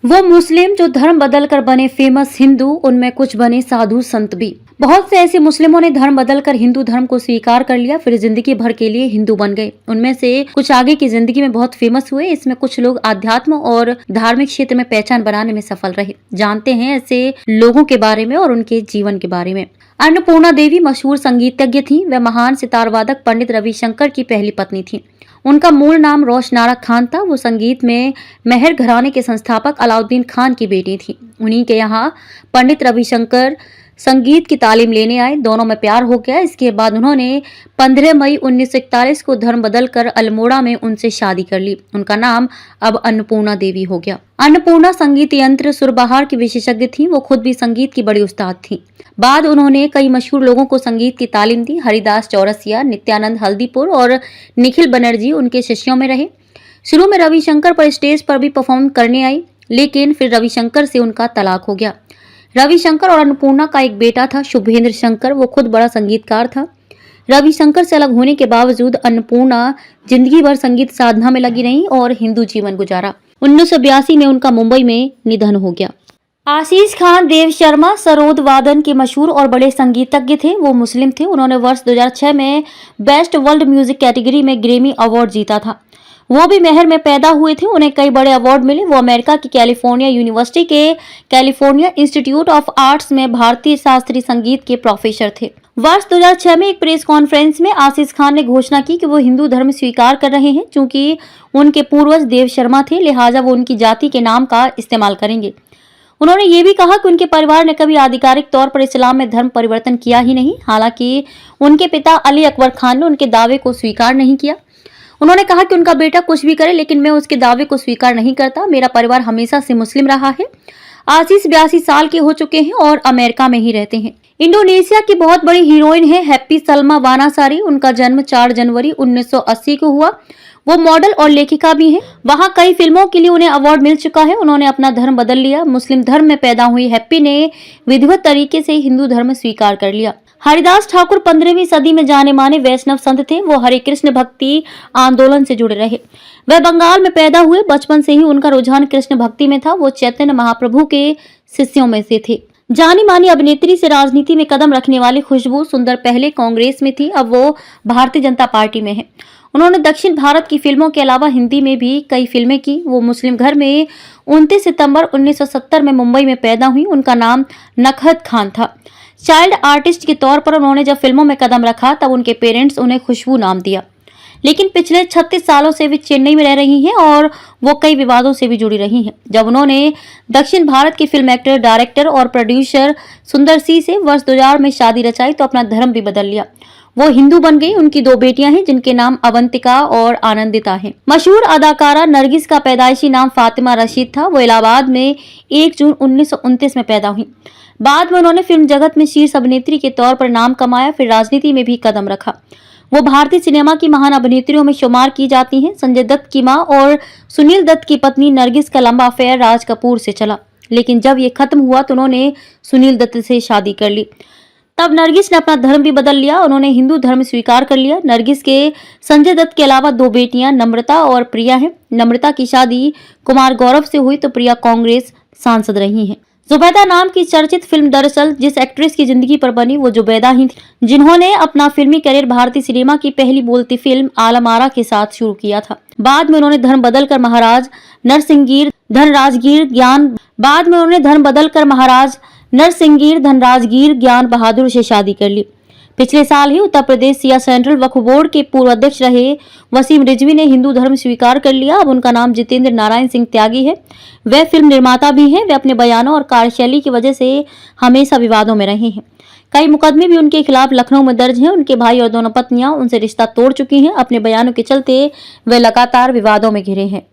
वो मुस्लिम जो धर्म बदलकर बने फेमस हिंदू, उनमें कुछ बने साधु संत भी। बहुत से ऐसे मुस्लिमों ने धर्म बदलकर हिंदू धर्म को स्वीकार कर लिया, फिर जिंदगी भर के लिए हिंदू बन गए। उनमें से कुछ आगे की जिंदगी में बहुत फेमस हुए। इसमें कुछ लोग आध्यात्म और धार्मिक क्षेत्र में पहचान बनाने में सफल रहे। जानते हैं ऐसे लोगों के बारे में और उनके जीवन के बारे में। अन्नपूर्णा देवी मशहूर संगीतज्ञ थी। वह महान सितार वादक पंडित रविशंकर की पहली पत्नी थी। उनका मूल नाम रोशनारा खान था। वो संगीत में मेहर घराने के संस्थापक अलाउद्दीन खान की बेटी थी। उन्हीं के यहाँ पंडित रविशंकर संगीत की तालीम लेने आए। दोनों में प्यार हो गया। इसके बाद उन्होंने 15 मई 1941 को धर्म बदलकर अल्मोड़ा में उनसे शादी कर ली। उनका नाम अब अन्नपूर्णा देवी हो गया। अन्नपूर्णा संगीत यंत्र सुरबहार की विशेषज्ञ थी। वो खुद भी संगीत की बड़ी उस्ताद थी। बाद उन्होंने कई मशहूर लोगों को संगीत की तालीम दी। हरिदास चौरसिया, नित्यानंद हल्दीपुर और निखिल बनर्जी उनके शिष्यों में रहे। शुरू में रविशंकर पर स्टेज पर भी परफॉर्म करने आई, लेकिन फिर रविशंकर से उनका तलाक हो गया। रविशंकर और अन्नपूर्णा का एक बेटा था, शुभेंद्र शंकर। वो खुद बड़ा संगीतकार था। रविशंकर से अलग होने के बावजूद अन्नपूर्णा जिंदगी भर संगीत साधना में लगी रही और हिंदू जीवन गुजारा। 1982 में उनका मुंबई में निधन हो गया। आशीष खान देव शर्मा सरोद वादन के मशहूर और बड़े संगीतज्ञ थे। वो मुस्लिम थे। उन्होंने वर्ष 2006 में बेस्ट वर्ल्ड म्यूजिक कैटेगरी में ग्रैमी अवार्ड जीता था। वो भी मेहर में पैदा हुए थे। उन्हें कई बड़े अवार्ड मिले। वो अमेरिका की कैलिफोर्निया यूनिवर्सिटी के कैलिफोर्निया इंस्टीट्यूट ऑफ आर्ट्स में भारतीय शास्त्रीय संगीत के प्रोफेसर थे। वर्ष 2006 में एक प्रेस कॉन्फ्रेंस में आशीष खान ने घोषणा की कि वो हिंदू धर्म स्वीकार कर रहे हैं। चूंकि उनके पूर्वज देव शर्मा थे, लिहाजा वो उनकी जाति के नाम का इस्तेमाल करेंगे। उन्होंने ये भी कहा कि उनके परिवार ने कभी आधिकारिक तौर पर इस्लाम में धर्म परिवर्तन किया ही नहीं। हालांकि उनके पिता अली अकबर खान ने उनके दावे को स्वीकार नहीं किया। उन्होंने कहा कि उनका बेटा कुछ भी करे, लेकिन मैं उसके दावे को स्वीकार नहीं करता। मेरा परिवार हमेशा से मुस्लिम रहा है। आशीष 82 साल के हो चुके हैं और अमेरिका में ही रहते हैं। इंडोनेशिया की बहुत बड़ी हीरोइन है हैप्पी सलमा वानासारी। उनका जन्म 4 जनवरी 1980 को हुआ। वो मॉडल और लेखिका भी हैं। वहां कई फिल्मों के लिए उन्हें अवार्ड मिल चुका है। उन्होंने अपना धर्म बदल लिया। मुस्लिम धर्म में पैदा हुई हैप्पी ने विधिवत तरीके से हिंदू धर्म स्वीकार कर लिया। हरिदास ठाकुर 15वीं सदी में जाने माने वैष्णव संत थे। वो हरे कृष्ण भक्ति आंदोलन से जुड़े रहे। वह बंगाल में पैदा हुए। बचपन से ही उनका रुझान कृष्ण भक्ति में था। वो चैतन्य महाप्रभु के शिष्यों में से थे। जानी मानी अभिनेत्री से राजनीति में कदम रखने वाली खुशबू सुंदर पहले कांग्रेस में थी, अब वो भारतीय जनता पार्टी में है। उन्होंने दक्षिण भारत की फिल्मों के अलावा हिंदी में भी कई फिल्में की। वो मुस्लिम घर में 29 सितंबर 1970 में मुंबई में पैदा हुई। उनका नाम नखत खान था। चाइल्ड आर्टिस्ट के तौर पर उन्होंने जब फिल्मों में कदम रखा तब उनके पेरेंट्स उन्हें खुशबू नाम दिया। लेकिन पिछले 36 सालों से वे चेन्नई में रह रही हैं और वो कई विवादों से भी जुड़ी रही हैं। जब उन्होंने दक्षिण भारत के फिल्म एक्टर, डायरेक्टर और प्रोड्यूसर सुंदर सी से वर्ष 2000 में शादी रचाई तो अपना धर्म भी बदल लिया। वो हिंदू बन गई। उनकी 2 बेटियां हैं जिनके नाम अवंतिका और आनंदिता हैं। मशहूर अदाकारा नरगिस का पैदाइशी नाम फातिमा रशीद था। वो इलाहाबाद में 1 जून 1929 में पैदा हुई। बाद में उन्होंने फिल्म जगत में शीर्ष अभिनेत्री के तौर पर नाम कमाया। फिर राजनीति में भी कदम रखा। वो भारतीय सिनेमा की महान अभिनेत्रियों में शुमार की जाती हैं। संजय दत्त की मां और सुनील दत्त की पत्नी नरगिस का लंबा अफेयर राज कपूर से चला, लेकिन जब ये खत्म हुआ तो उन्होंने सुनील दत्त से शादी कर ली। तब नरगिस ने अपना धर्म भी बदल लिया। उन्होंने हिंदू धर्म स्वीकार कर लिया। नरगिस के संजय दत्त के अलावा 2 बेटियां नम्रता और प्रिया हैं। नम्रता की शादी कुमार गौरव से हुई तो प्रिया कांग्रेस सांसद रही हैं। जुबैदा नाम की चर्चित फिल्म दरअसल जिस एक्ट्रेस की जिंदगी पर बनी वो जुबैदा ही थी, जिन्होंने अपना फिल्मी करियर भारतीय सिनेमा की पहली बोलती फिल्म आलम-आरा के साथ शुरू किया था। बाद में उन्होंने धर्म बदलकर महाराज नरसिंहगीर धनराजगीर ज्ञान बहादुर से शादी कर ली। पिछले साल ही उत्तर प्रदेश सिया सेंट्रल वक्फ बोर्ड के पूर्व अध्यक्ष रहे वसीम रिजवी ने हिंदू धर्म स्वीकार कर लिया। अब उनका नाम जितेंद्र नारायण सिंह त्यागी है। वे फिल्म निर्माता भी हैं। वे अपने बयानों और कार्यशैली की वजह से हमेशा विवादों में रहे हैं। कई मुकदमे भी उनके खिलाफ लखनऊ में दर्ज हैं। उनके भाई और दोनों पत्नियां उनसे रिश्ता तोड़ चुकी हैं। अपने बयानों के चलते वे लगातार विवादों में घिरे हैं।